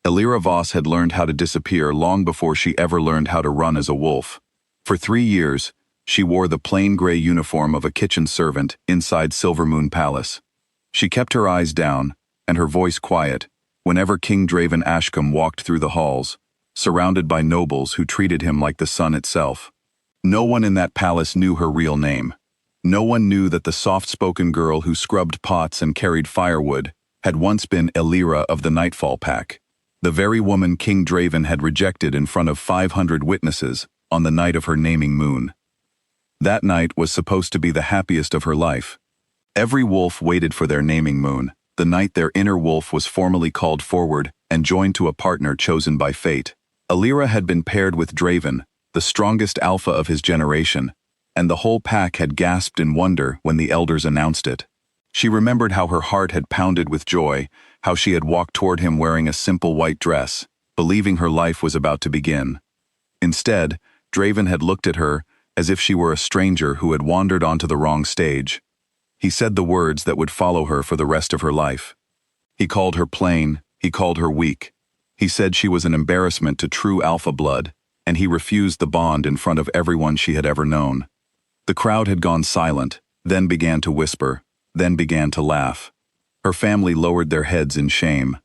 Elira Voss had learned how to disappear long before she ever learned how to run as a wolf. For 3 years, she wore the plain gray uniform of a kitchen servant inside Silvermoon Palace. She kept her eyes down, and her voice quiet, whenever King Draven Ashcombe walked through the halls, surrounded by nobles who treated him like the sun itself. No one in that palace knew her real name. No one knew that the soft-spoken girl who scrubbed pots and carried firewood had once been Elira of the Nightfall Pack, the very woman King Draven had rejected in front of 500 witnesses on the night of her naming moon. That night was supposed to be the happiest of her life. Every wolf waited for their naming moon, the night their inner wolf was formally called forward and joined to a partner chosen by fate. Elira had been paired with Draven, the strongest alpha of his generation, and the whole pack had gasped in wonder when the elders announced it. She remembered how her heart had pounded with joy, how she had walked toward him wearing a simple white dress, believing her life was about to begin. Instead, Draven had looked at her as if she were a stranger who had wandered onto the wrong stage. He said the words that would follow her for the rest of her life. He called her plain, he called her weak. He said she was an embarrassment to true alpha blood, and he refused the bond in front of everyone she had ever known. The crowd had gone silent, then began to whisper, then began to laugh. Her family lowered their heads in shame.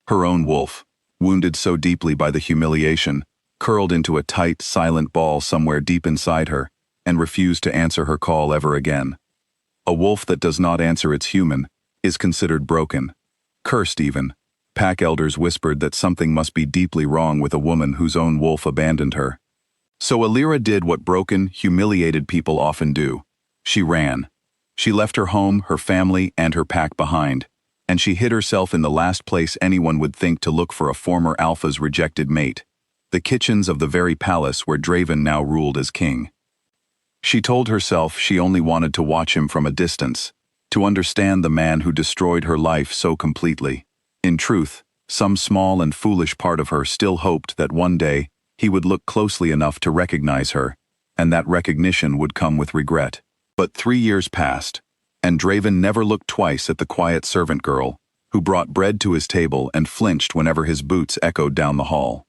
Her own wolf, wounded so deeply by the humiliation, curled into a tight, silent ball somewhere deep inside her, and refused to answer her call ever again. A wolf that does not answer its human is considered broken, cursed even. Pack elders whispered that something must be deeply wrong with a woman whose own wolf abandoned her. So Elira did what broken, humiliated people often do. She ran. She left her home, her family, and her pack behind, and she hid herself in the last place anyone would think to look for a former alpha's rejected mate, the kitchens of the very palace where Draven now ruled as king. She told herself she only wanted to watch him from a distance, to understand the man who destroyed her life so completely. In truth, some small and foolish part of her still hoped that one day he would look closely enough to recognize her, and that recognition would come with regret. But 3 years passed, and Draven never looked twice at the quiet servant girl, who brought bread to his table and flinched whenever his boots echoed down the hall.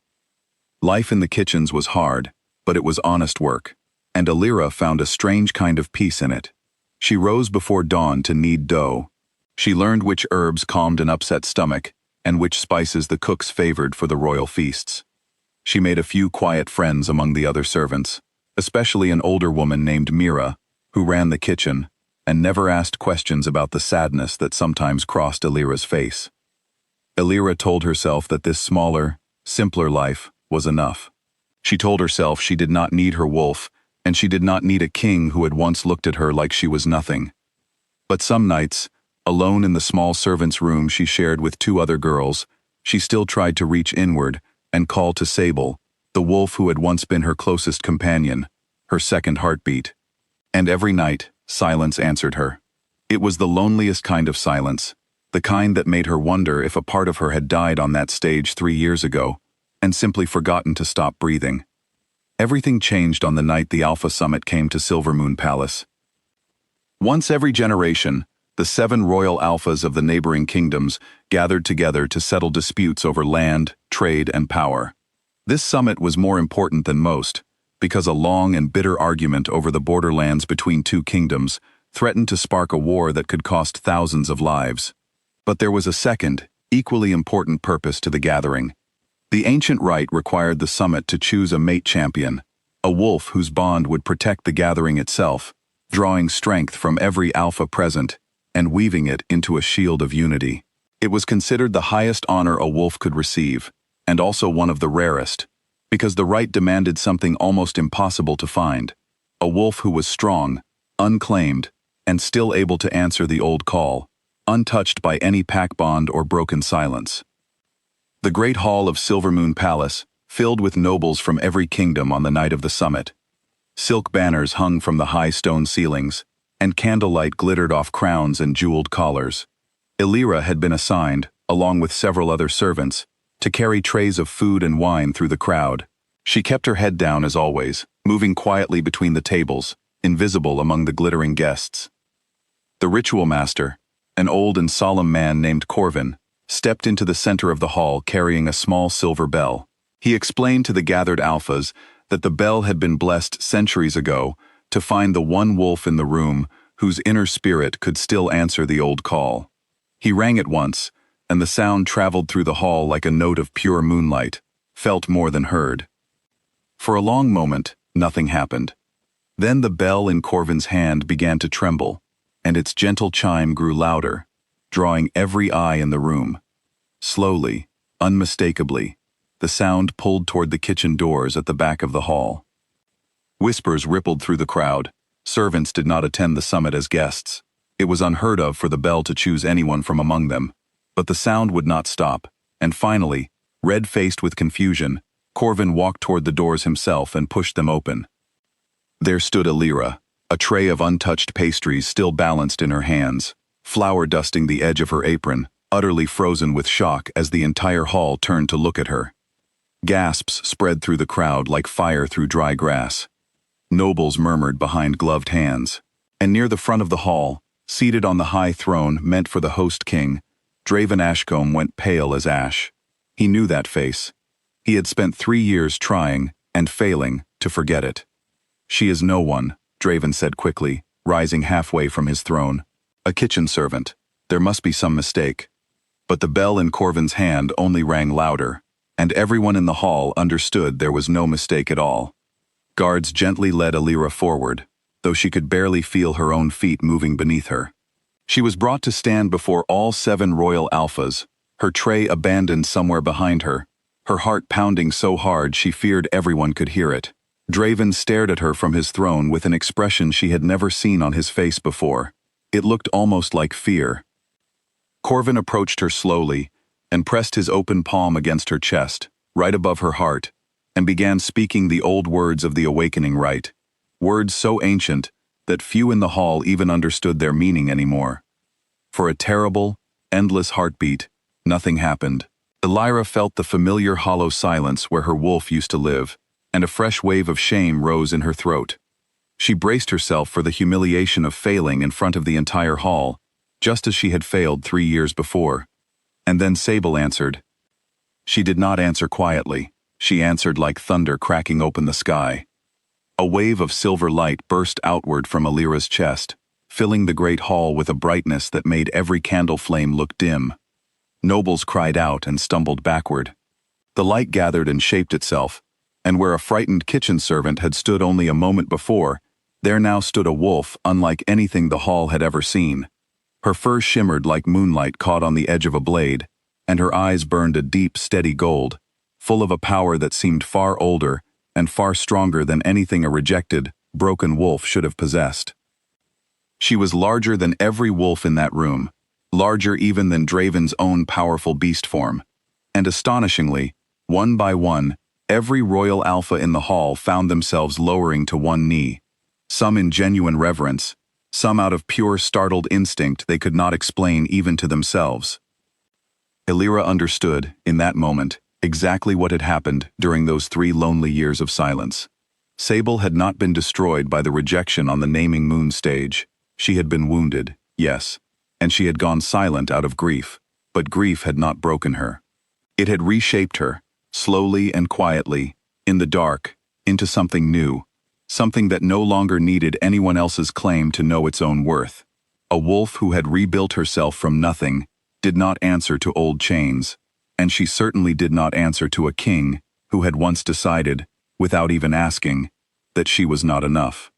Life in the kitchens was hard, but it was honest work, and Elira found a strange kind of peace in it. She rose before dawn to knead dough. She learned which herbs calmed an upset stomach, and which spices the cooks favored for the royal feasts. She made a few quiet friends among the other servants, especially an older woman named Mira, who ran the kitchen, and never asked questions about the sadness that sometimes crossed Elira's face. Elira told herself that this smaller, simpler life was enough. She told herself she did not need her wolf, and she did not need a king who had once looked at her like she was nothing. But some nights, alone in the small servant's room she shared with 2 other girls, she still tried to reach inward and call to Sable, the wolf who had once been her closest companion, her second heartbeat. And every night, silence answered her. It was the loneliest kind of silence, the kind that made her wonder if a part of her had died on that stage 3 years ago, and simply forgotten to stop breathing. Everything changed on the night the Alpha Summit came to Silvermoon Palace. Once every generation, the 7 royal alphas of the neighboring kingdoms gathered together to settle disputes over land, trade, and power. This summit was more important than most, because a long and bitter argument over the borderlands between 2 kingdoms threatened to spark a war that could cost thousands of lives. But there was a second, equally important purpose to the gathering. The ancient rite required the summit to choose a mate champion, a wolf whose bond would protect the gathering itself, drawing strength from every alpha present and weaving it into a shield of unity. It was considered the highest honor a wolf could receive, and also one of the rarest, because the rite demanded something almost impossible to find, a wolf who was strong, unclaimed, and still able to answer the old call, untouched by any pack bond or broken silence. The great hall of Silvermoon Palace filled with nobles from every kingdom on the night of the summit. Silk banners hung from the high stone ceilings, and candlelight glittered off crowns and jeweled collars. Elira had been assigned, along with several other servants, to carry trays of food and wine through the crowd. She kept her head down as always, moving quietly between the tables, invisible among the glittering guests. The ritual master, an old and solemn man named Corvin, stepped into the center of the hall carrying a small silver bell. He explained to the gathered alphas that the bell had been blessed centuries ago to find the one wolf in the room whose inner spirit could still answer the old call. He rang it once, and the sound traveled through the hall like a note of pure moonlight, felt more than heard. For a long moment, nothing happened. Then the bell in Corvin's hand began to tremble, and its gentle chime grew louder, drawing every eye in the room. Slowly, unmistakably, the sound pulled toward the kitchen doors at the back of the hall. Whispers rippled through the crowd. Servants did not attend the summit as guests. It was unheard of for the bell to choose anyone from among them. But the sound would not stop, and finally, red-faced with confusion, Corvin walked toward the doors himself and pushed them open. There stood Alira, a tray of untouched pastries still balanced in her hands, flour dusting the edge of her apron, utterly frozen with shock as the entire hall turned to look at her. Gasps spread through the crowd like fire through dry grass. Nobles murmured behind gloved hands, and near the front of the hall, seated on the high throne meant for the host king, Draven Ashcombe went pale as ash. He knew that face. He had spent 3 years trying, and failing, to forget it. "She is no one," Draven said quickly, rising halfway from his throne. "A kitchen servant. There must be some mistake." But the bell in Corvin's hand only rang louder, and everyone in the hall understood there was no mistake at all. Guards gently led Alira forward, though she could barely feel her own feet moving beneath her. She was brought to stand before all 7 royal alphas, her tray abandoned somewhere behind her, her heart pounding so hard she feared everyone could hear it. Draven stared at her from his throne with an expression she had never seen on his face before. It looked almost like fear. Corvin approached her slowly and pressed his open palm against her chest, right above her heart, and began speaking the old words of the awakening rite, words so ancient that few in the hall even understood their meaning anymore. For a terrible, endless heartbeat, nothing happened. Alira felt the familiar hollow silence where her wolf used to live, and a fresh wave of shame rose in her throat. She braced herself for the humiliation of failing in front of the entire hall, just as she had failed 3 years before. And then Sable answered. She did not answer quietly. She answered like thunder cracking open the sky. A wave of silver light burst outward from Alira's chest, filling the great hall with a brightness that made every candle flame look dim. Nobles cried out and stumbled backward. The light gathered and shaped itself, and where a frightened kitchen servant had stood only a moment before, there now stood a wolf unlike anything the hall had ever seen. Her fur shimmered like moonlight caught on the edge of a blade, and her eyes burned a deep, steady gold, full of a power that seemed far older and far stronger than anything a rejected, broken wolf should have possessed. She was larger than every wolf in that room, larger even than Draven's own powerful beast form. And astonishingly, one by one, every royal alpha in the hall found themselves lowering to one knee, some in genuine reverence, some out of pure startled instinct they could not explain even to themselves. Alira understood, in that moment, exactly what had happened during those 3 lonely years of silence. Sable had not been destroyed by the rejection on the Naming Moon stage. She had been wounded, yes, and she had gone silent out of grief, but grief had not broken her. It had reshaped her, slowly and quietly, in the dark, into something new, something that no longer needed anyone else's claim to know its own worth. A wolf who had rebuilt herself from nothing did not answer to old chains, and she certainly did not answer to a king who had once decided, without even asking, that she was not enough.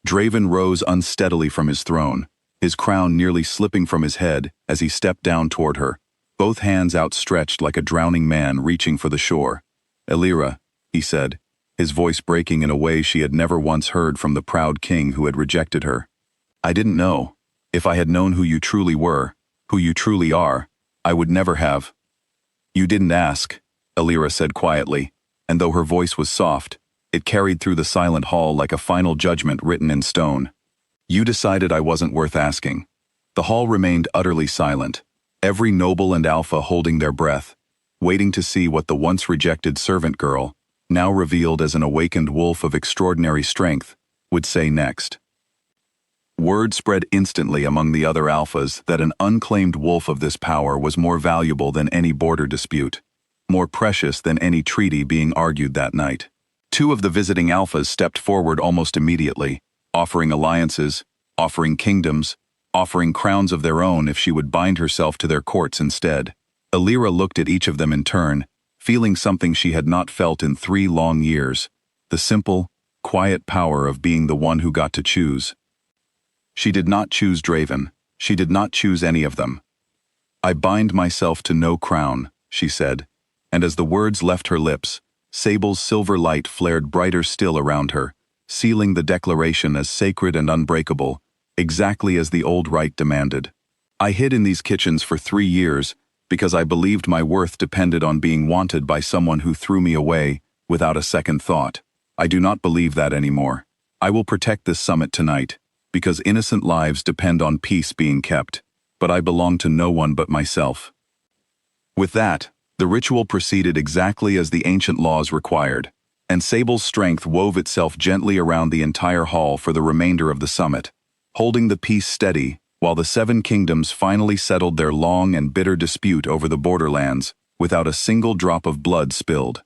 Draven rose unsteadily from his throne, his crown nearly slipping from his head as he stepped down toward her, both hands outstretched like a drowning man reaching for the shore. "Alira," he said, his voice breaking in a way she had never once heard from the proud king who had rejected her. "I didn't know. If I had known who you truly were, who you truly are, I would never have." "You didn't ask," Alira said quietly, and though her voice was soft, it carried through the silent hall like a final judgment written in stone. "You decided I wasn't worth asking." The hall remained utterly silent, every noble and alpha holding their breath, waiting to see what the once rejected servant girl, now revealed as an awakened wolf of extraordinary strength, would say next. Word spread instantly among the other alphas that an unclaimed wolf of this power was more valuable than any border dispute, more precious than any treaty being argued that night. Two of the visiting alphas stepped forward almost immediately, offering alliances, offering kingdoms, offering crowns of their own if she would bind herself to their courts instead. Alira looked at each of them in turn, feeling something she had not felt in 3 long years, the simple, quiet power of being the one who got to choose. She did not choose Draven. She did not choose any of them. "I bind myself to no crown," she said, and as the words left her lips, Sable's silver light flared brighter still around her, sealing the declaration as sacred and unbreakable, exactly as the old rite demanded. "I hid in these kitchens for 3 years because I believed my worth depended on being wanted by someone who threw me away without a second thought. I do not believe that anymore. I will protect this summit tonight, because innocent lives depend on peace being kept, but I belong to no one but myself." With that, the ritual proceeded exactly as the ancient laws required, and Sable's strength wove itself gently around the entire hall for the remainder of the summit, holding the peace steady while the 7 kingdoms finally settled their long and bitter dispute over the borderlands without a single drop of blood spilled.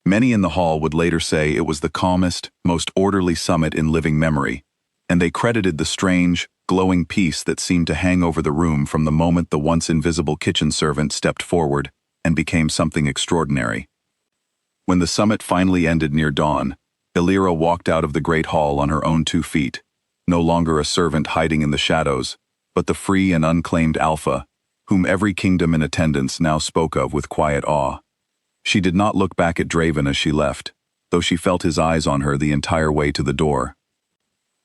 Many in the hall would later say it was the calmest, most orderly summit in living memory, and they credited the strange, glowing peace that seemed to hang over the room from the moment the once invisible kitchen servant stepped forward and became something extraordinary. When the summit finally ended near dawn, Alira walked out of the great hall on her own 2 feet, no longer a servant hiding in the shadows, but the free and unclaimed alpha, whom every kingdom in attendance now spoke of with quiet awe. She did not look back at Draven as she left, though she felt his eyes on her the entire way to the door.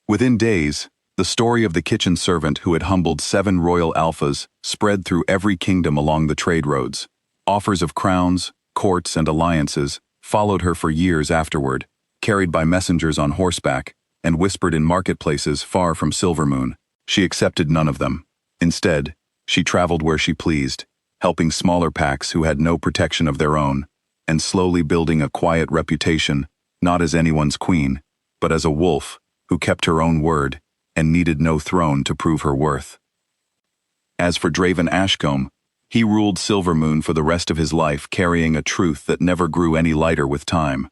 Within days, the story of the kitchen servant who had humbled 7 royal alphas spread through every kingdom along the trade roads. Offers of crowns, courts, and alliances followed her for years afterward, carried by messengers on horseback, and whispered in marketplaces far from Silvermoon. She accepted none of them. Instead, she traveled where she pleased, helping smaller packs who had no protection of their own, and slowly building a quiet reputation, not as anyone's queen, but as a wolf who kept her own word and needed no throne to prove her worth. As for Draven Ashcombe, he ruled Silvermoon for the rest of his life, carrying a truth that never grew any lighter with time.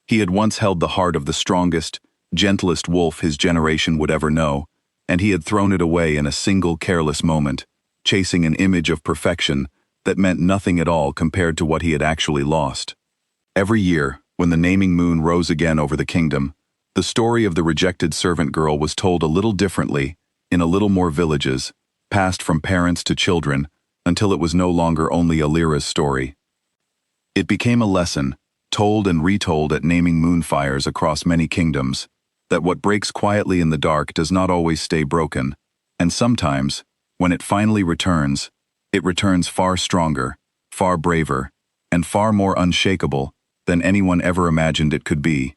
He had once held the heart of the strongest, gentlest wolf his generation would ever know, and he had thrown it away in a single careless moment, chasing an image of perfection that meant nothing at all compared to what he had actually lost. Every year, when the naming moon rose again over the kingdom, the story of the rejected servant girl was told a little differently, in a little more villages, passed from parents to children, until it was no longer only Alira's story. It became a lesson, told and retold at naming moonfires across many kingdoms, that what breaks quietly in the dark does not always stay broken, and sometimes, when it finally returns, it returns far stronger, far braver, and far more unshakable than anyone ever imagined it could be.